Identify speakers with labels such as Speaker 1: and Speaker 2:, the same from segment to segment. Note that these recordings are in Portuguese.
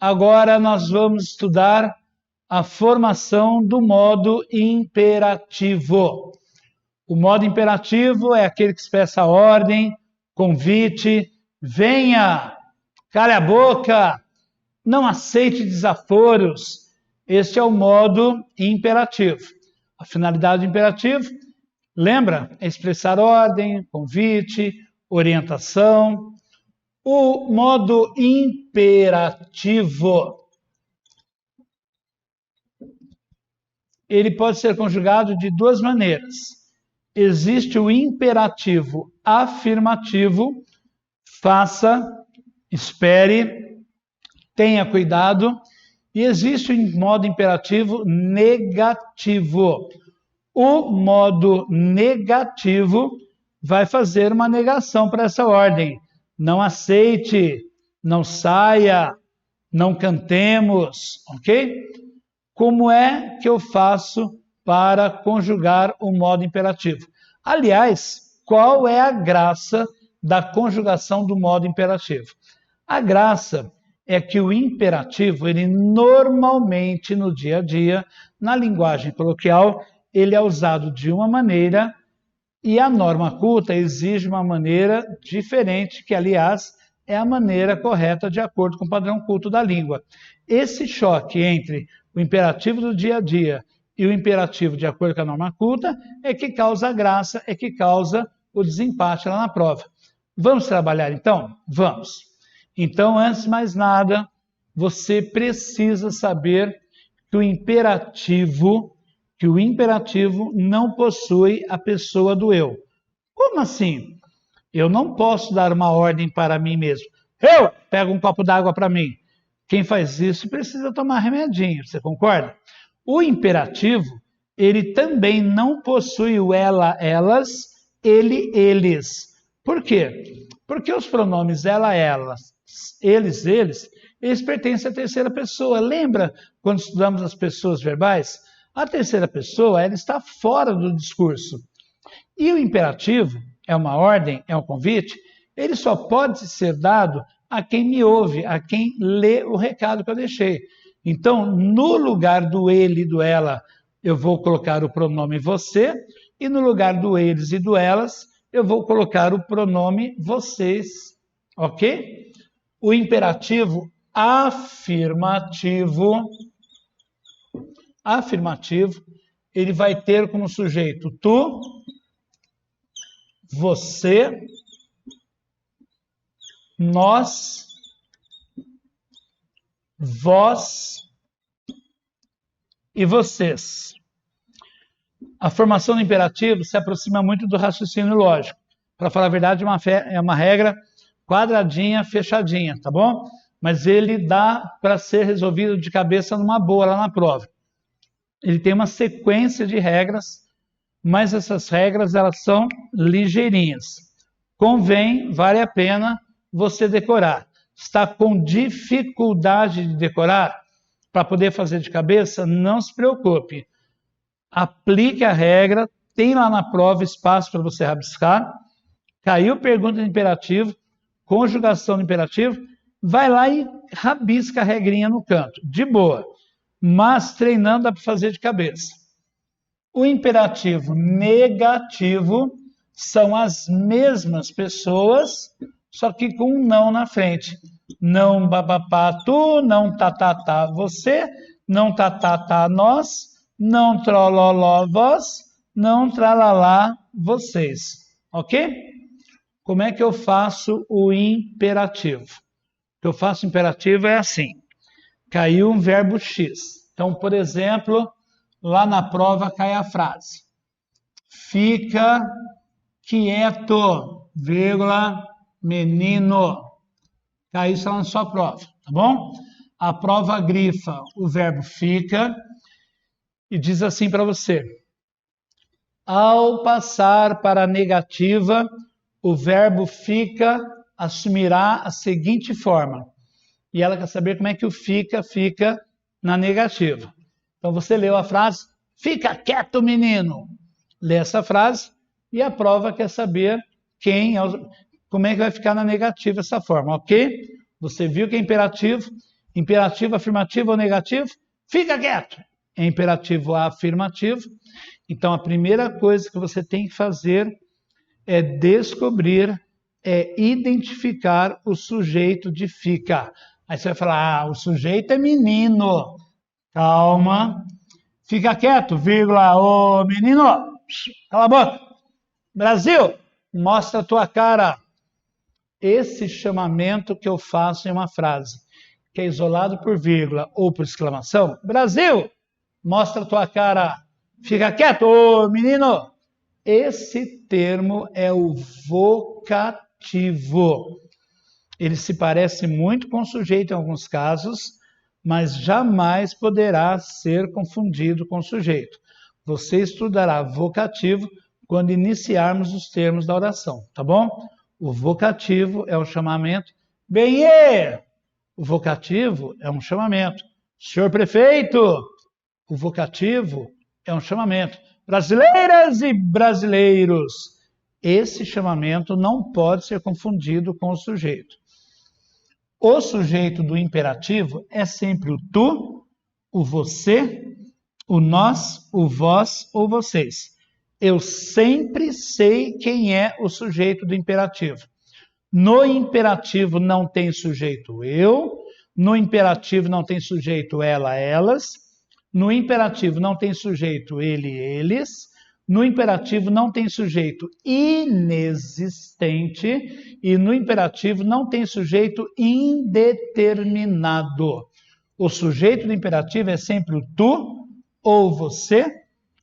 Speaker 1: Agora nós vamos estudar a formação do modo imperativo. O modo imperativo é aquele que expressa ordem, convite, venha, cale a boca, não aceite desaforos. Este é o modo imperativo. A finalidade do imperativo, lembra? É expressar ordem, convite, orientação. O modo imperativo, ele pode ser conjugado de duas maneiras. Existe o imperativo afirmativo, faça, espere, tenha cuidado. E existe o modo imperativo negativo. O modo negativo vai fazer uma negação para essa ordem. Não aceite, não saia, não cantemos, ok? Como é que eu faço para conjugar o modo imperativo? Aliás, qual é a graça da conjugação do modo imperativo? A graça é que o imperativo, ele normalmente no dia a dia, na linguagem coloquial, ele é usado de uma maneira e a norma culta exige uma maneira diferente, que aliás é a maneira correta de acordo com o padrão culto da língua. Esse choque entre o imperativo do dia a dia e o imperativo de acordo com a norma culta é que causa a graça, é que causa o desempate lá na prova. Vamos trabalhar então? Vamos! Então, antes de mais nada, você precisa saber que o imperativo não possui a pessoa do eu. Como assim? Eu não posso dar uma ordem para mim mesmo. Eu pego um copo d'água para mim. Quem faz isso precisa tomar remedinho, você concorda? O imperativo, ele também não possui o ela, elas, ele, eles. Por quê? Porque os pronomes ela, elas, eles, eles pertencem à terceira pessoa. Lembra quando estudamos as pessoas verbais? A terceira pessoa, ela está fora do discurso. E o imperativo é uma ordem, é um convite, ele só pode ser dado a quem me ouve, a quem lê o recado que eu deixei. Então, no lugar do ele e do ela, eu vou colocar o pronome você, e no lugar do eles e do elas, eu vou colocar o pronome vocês, ok? O imperativo afirmativo, ele vai ter como sujeito tu, você, nós, vós e vocês. A formação do imperativo se aproxima muito do raciocínio lógico. Para falar a verdade, é uma regra quadradinha, fechadinha, tá bom? Mas ele dá para ser resolvido de cabeça numa boa lá na prova. Ele tem uma sequência de regras, mas essas regras elas são ligeirinhas. Convém, vale a pena você decorar. Está com dificuldade de decorar para poder fazer de cabeça? Não se preocupe. Aplique a regra, tem lá na prova espaço para você rabiscar. Caiu pergunta de imperativo, conjugação do imperativo, vai lá e rabisca a regrinha no canto, de boa. Mas treinando dá para fazer de cabeça. O imperativo negativo são as mesmas pessoas, só que com um não na frente. Não babapá tu, não tatatá você, não tatatá nós, não trololó vós, não tralalá vocês. Ok? Como é que eu faço o imperativo? O que eu faço o imperativo é assim. Caiu um verbo X. Então, por exemplo, lá na prova cai a frase. Fica quieto, vírgula, menino. Cai isso lá na sua prova, tá bom? A prova grifa o verbo fica e diz assim para você. Ao passar para a negativa, o verbo fica assumirá a seguinte forma. E ela quer saber como é que o fica na negativa. Então você leu a frase, fica quieto, menino. Lê essa frase e a prova quer saber como é que vai ficar na negativa essa forma, ok? Você viu que é imperativo, Imperativo afirmativo ou negativo? Fica quieto. É imperativo afirmativo. Então, a primeira coisa que você tem que fazer é descobrir, é identificar o sujeito de fica. Aí você vai falar, o sujeito é menino. Calma. Fica quieto, vírgula, ô menino, cala a boca. Brasil, mostra a tua cara. Esse chamamento que eu faço em uma frase, que é isolado por vírgula ou por exclamação. Brasil, mostra a tua cara. Fica quieto, ô menino. Esse termo é o vocativo. Ele se parece muito com o sujeito em alguns casos, mas jamais poderá ser confundido com o sujeito. Você estudará vocativo quando iniciarmos os termos da oração, tá bom? O vocativo é um chamamento. Benê! O vocativo é um chamamento. Senhor prefeito! O vocativo é um chamamento. Brasileiras e brasileiros! Esse chamamento não pode ser confundido com o sujeito. O sujeito do imperativo é sempre o tu, o você, o nós, o vós ou vocês. Eu sempre sei quem é o sujeito do imperativo. No imperativo não tem sujeito eu, no imperativo não tem sujeito ela, elas, no imperativo não tem sujeito ele, eles, no imperativo não tem sujeito inexistente e no imperativo não tem sujeito indeterminado. O sujeito do imperativo é sempre o tu, ou você,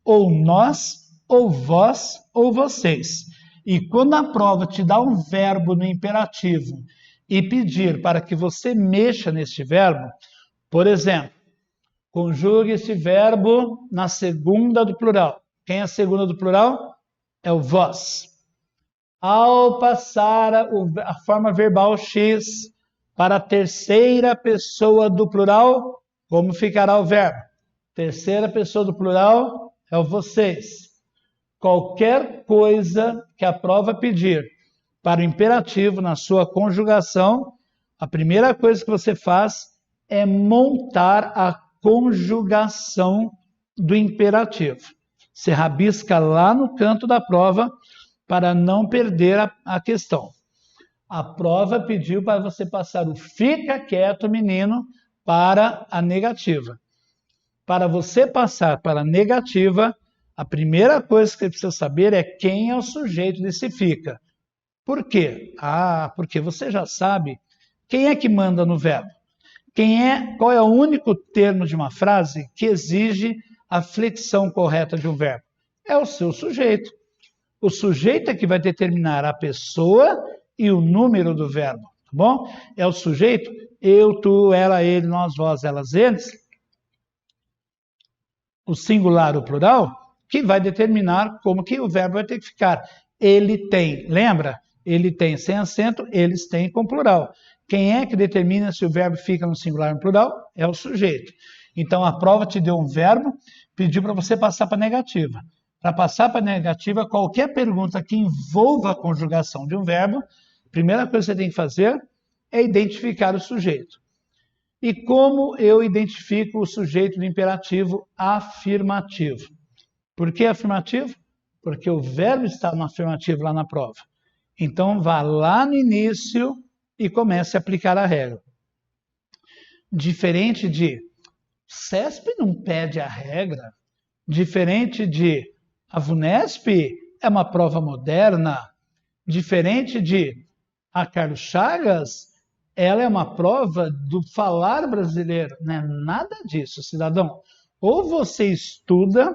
Speaker 1: ou nós, ou vós, ou vocês. E quando a prova te dá um verbo no imperativo e pedir para que você mexa neste verbo, por exemplo, conjugue esse verbo na segunda do plural. Quem é a segunda do plural? É o vós. Ao passar a forma verbal X para a terceira pessoa do plural, como ficará o verbo? Terceira pessoa do plural é o vocês. Qualquer coisa que a prova pedir para o imperativo na sua conjugação, a primeira coisa que você faz é montar a conjugação do imperativo. Você rabisca lá no canto da prova para não perder a questão. A prova pediu para você passar o fica quieto, menino, para a negativa. Para você passar para a negativa, a primeira coisa que você precisa saber é quem é o sujeito desse fica. Por quê? Porque você já sabe quem é que manda no verbo. Qual é o único termo de uma frase que exige a flexão correta de um verbo? É o seu sujeito. O sujeito é que vai determinar a pessoa e o número do verbo, tá bom? É o sujeito, eu, tu, ela, ele, nós, vós, elas, eles, o singular, o plural, que vai determinar como que o verbo vai ter que ficar. Ele tem, lembra? Ele tem sem acento, eles têm com plural. Quem é que determina se o verbo fica no singular ou no plural? É o sujeito. Então, a prova te deu um verbo, pediu para você passar para a negativa. Para passar para a negativa, qualquer pergunta que envolva a conjugação de um verbo, a primeira coisa que você tem que fazer é identificar o sujeito. E como eu identifico o sujeito do imperativo afirmativo? Por que afirmativo? Porque o verbo está no afirmativo lá na prova. Então, vá lá no início e comece a aplicar a regra. Diferente de CESP não pede a regra, diferente de a VUNESP é uma prova moderna, diferente de a Carlos Chagas, ela é uma prova do falar brasileiro. Não é nada disso, cidadão. Ou você estuda,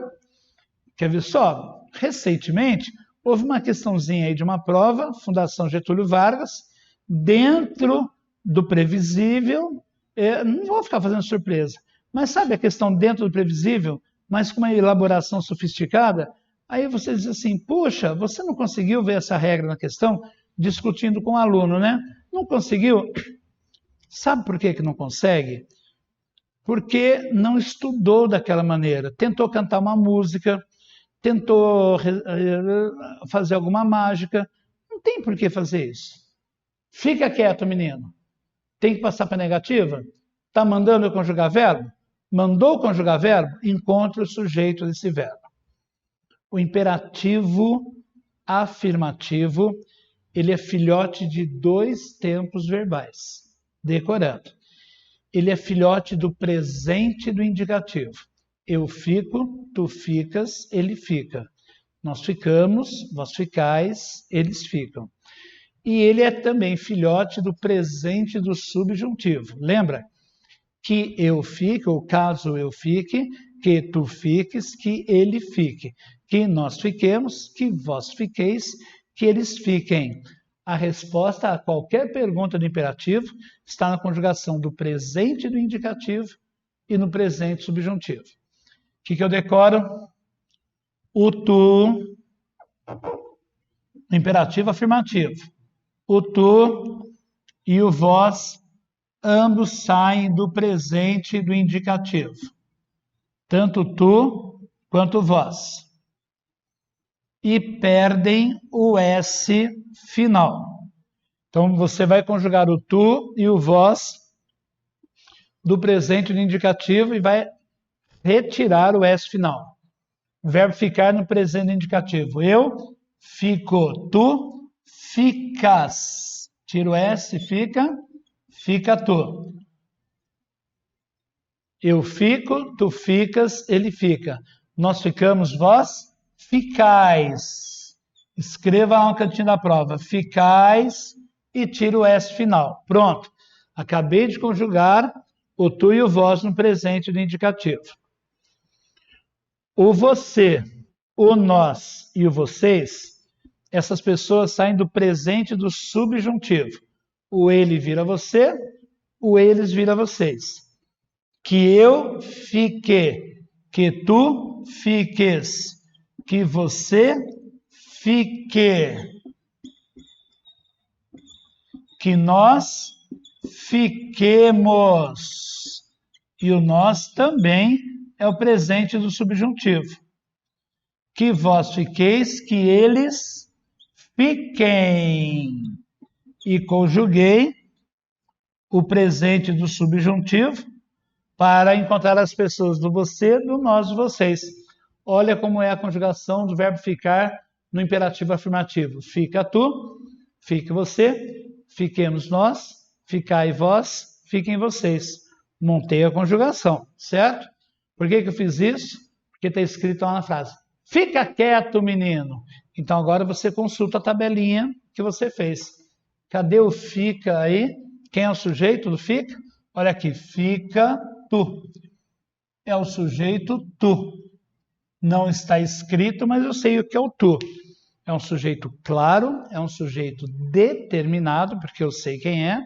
Speaker 1: quer ver só, recentemente, houve uma questãozinha aí de uma prova, Fundação Getúlio Vargas, dentro do previsível, não vou ficar fazendo surpresa, mas sabe a questão dentro do previsível, mas com uma elaboração sofisticada? Aí você diz assim, puxa, você não conseguiu ver essa regra na questão? Discutindo com o aluno, né? Não conseguiu? Sabe por que não consegue? Porque não estudou daquela maneira. Tentou cantar uma música, tentou fazer alguma mágica. Não tem por que fazer isso. Fica quieto, menino. Tem que passar para a negativa? Está mandando eu conjugar verbo? Mandou conjugar verbo? Encontre o sujeito desse verbo. O imperativo afirmativo, ele é filhote de 2 tempos verbais. Decorando. Ele é filhote do presente do indicativo. Eu fico, tu ficas, ele fica. Nós ficamos, vós ficais, eles ficam. E ele é também filhote do presente do subjuntivo. Lembra? Que eu fique, ou caso eu fique, que tu fiques, que ele fique. Que nós fiquemos, que vós fiqueis, que eles fiquem. A resposta a qualquer pergunta do imperativo está na conjugação do presente do indicativo e no presente subjuntivo. O que eu decoro? O tu, imperativo afirmativo. O tu e o vós, ambos saem do presente do indicativo. Tanto tu quanto vós. E perdem o S final. Então, você vai conjugar o tu e o vós do presente do indicativo e vai retirar o S final. O verbo ficar no presente do indicativo. Eu fico, tu ficas. Tira o S, fica tu. Eu fico, tu ficas, ele fica. Nós ficamos, vós ficais. Escreva lá no cantinho da prova. Ficais e tira o S final. Pronto. Acabei de conjugar o tu e o vós no presente do indicativo. O você, o nós e o vocês, essas pessoas saem do presente do subjuntivo. O ele vira você, o eles vira vocês. Que eu fique, que tu fiques, que você fique, que nós fiquemos. E o nós também é o presente do subjuntivo. Que vós fiqueis, que eles fiquem. E conjuguei o presente do subjuntivo para encontrar as pessoas do você, do nós, do vocês. Olha como é a conjugação do verbo ficar no imperativo afirmativo. Fica tu, fique você, fiquemos nós, ficai vós, fiquem vocês. Montei a conjugação, certo? Por que eu fiz isso? Porque está escrito lá na frase. Fica quieto, menino. Então agora você consulta a tabelinha que você fez. Cadê o fica aí? Quem é o sujeito do fica? Olha aqui, fica tu. É o sujeito tu. Não está escrito, mas eu sei o que é o tu. É um sujeito claro, é um sujeito determinado, porque eu sei quem é.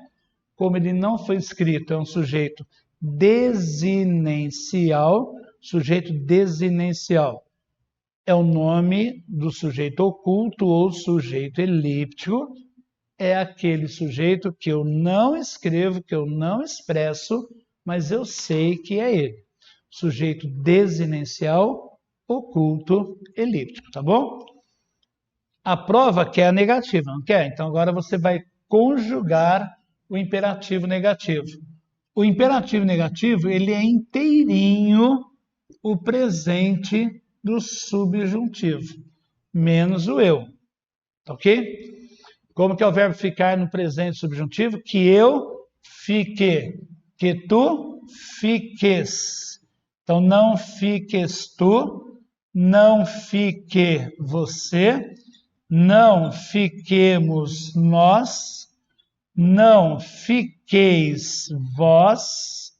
Speaker 1: Como ele não foi escrito, é um sujeito desinencial. Sujeito desinencial é o nome do sujeito oculto ou sujeito elíptico. É aquele sujeito que eu não escrevo, que eu não expresso, mas eu sei que é ele. Sujeito desinencial, oculto, elíptico, tá bom? A prova quer a negativa, não quer? Então agora você vai conjugar o imperativo negativo. O imperativo negativo, ele é inteirinho o presente do subjuntivo, menos o eu, tá ok? Como que é o verbo ficar no presente subjuntivo? Que eu fique, que tu fiques. Então, não fiques tu, não fique você, não fiquemos nós, não fiqueis vós,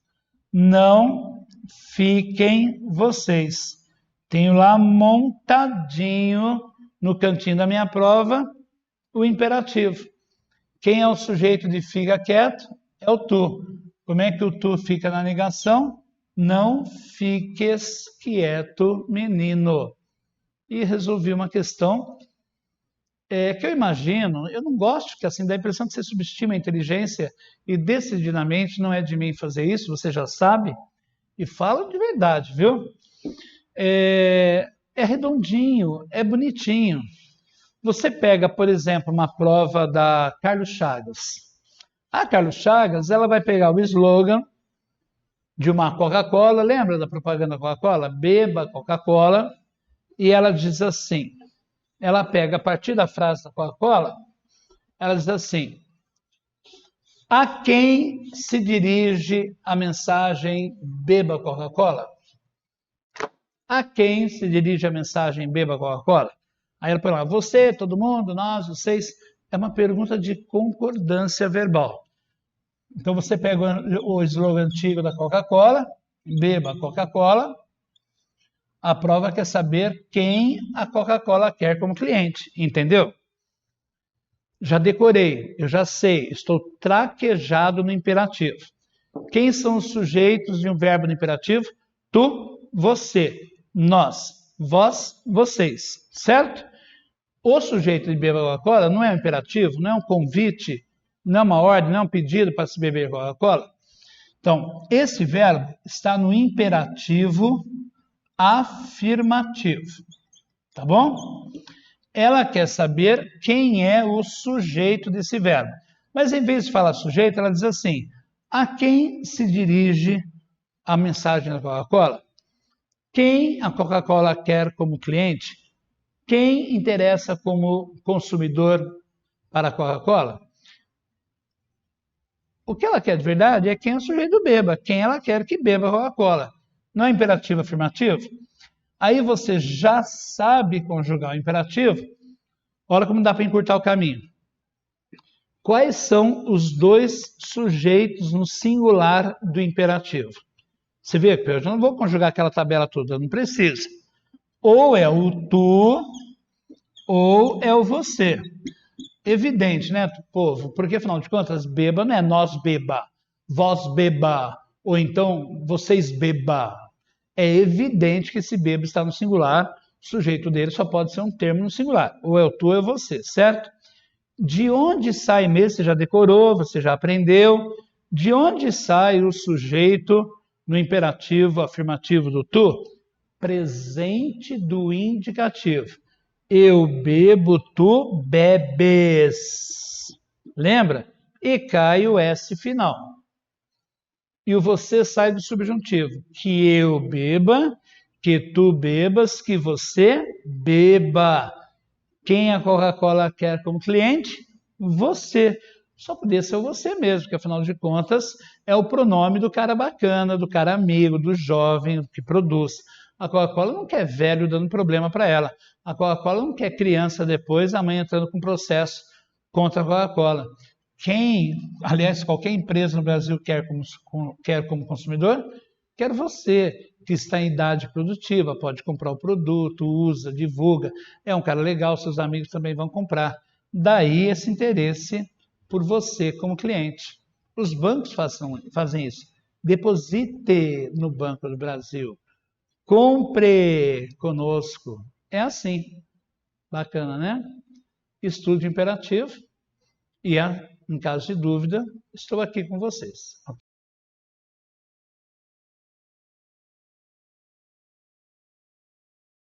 Speaker 1: não fiquem vocês. Tenho lá montadinho no cantinho da minha prova o imperativo. Quem é o sujeito de fica quieto? É o tu. Como é que o tu fica na negação? Não fiques quieto, menino. E resolvi uma questão que eu imagino, eu não gosto, que assim dá a impressão que você subestima a inteligência e decididamente não é de mim fazer isso, você já sabe, e falo de verdade, viu? É redondinho, é bonitinho. Você pega, por exemplo, uma prova da Carlos Chagas. A Carlos Chagas, ela vai pegar o slogan de uma Coca-Cola, lembra da propaganda da Coca-Cola? Beba Coca-Cola, e ela diz assim, ela pega a partir da frase da Coca-Cola, ela diz assim, a quem se dirige a mensagem beba Coca-Cola? A quem se dirige a mensagem beba Coca-Cola? Aí ela pergunta, você, todo mundo, nós, vocês, é uma pergunta de concordância verbal. Então você pega o slogan antigo da Coca-Cola, beba Coca-Cola, a prova quer saber quem a Coca-Cola quer como cliente, entendeu? Já decorei, eu já sei, estou traquejado no imperativo. Quem são os sujeitos de um verbo no imperativo? Tu, você, nós, vós, vocês, certo? O sujeito de beber Coca-Cola não é um imperativo, não é um convite, não é uma ordem, não é um pedido para se beber Coca-Cola. Então, esse verbo está no imperativo afirmativo, tá bom? Ela quer saber quem é o sujeito desse verbo. Mas em vez de falar sujeito, ela diz assim, a quem se dirige a mensagem da Coca-Cola? Quem a Coca-Cola quer como cliente? Quem interessa como consumidor para a Coca-Cola? O que ela quer de verdade é quem o sujeito beba, quem ela quer que beba a Coca-Cola. Não é imperativo afirmativo? Aí você já sabe conjugar o imperativo. Olha como dá para encurtar o caminho. Quais são os dois sujeitos no singular do imperativo? Você vê que eu já não vou conjugar aquela tabela toda, não precisa. Ou é o tu, ou é o você. Evidente, né, povo? Porque, afinal de contas, beba não é nós beba, vós beba, ou então vocês beba. É evidente que esse beba está no singular, o sujeito dele só pode ser um termo no singular. Ou é o tu ou é você, certo? De onde sai mesmo? Você já decorou, você já aprendeu. De onde sai o sujeito no imperativo afirmativo do tu? Presente do indicativo. Eu bebo, tu bebes. Lembra? E cai o S final. E o você sai do subjuntivo. Que eu beba, que tu bebas, que você beba. Quem a Coca-Cola quer como cliente? Você. Só podia ser você mesmo, porque afinal de contas é o pronome do cara bacana, do cara amigo, do jovem que produz. A Coca-Cola não quer velho dando problema para ela. A Coca-Cola não quer criança depois, a mãe entrando com processo contra a Coca-Cola. Quem, aliás, qualquer empresa no Brasil quer como consumidor? Quer você, que está em idade produtiva, pode comprar o produto, usa, divulga. É um cara legal, seus amigos também vão comprar. Daí esse interesse por você como cliente. Os bancos fazem isso. Deposite no Banco do Brasil. Compre conosco. É assim. Bacana, né? Estude imperativo e, em caso de dúvida, estou aqui com vocês.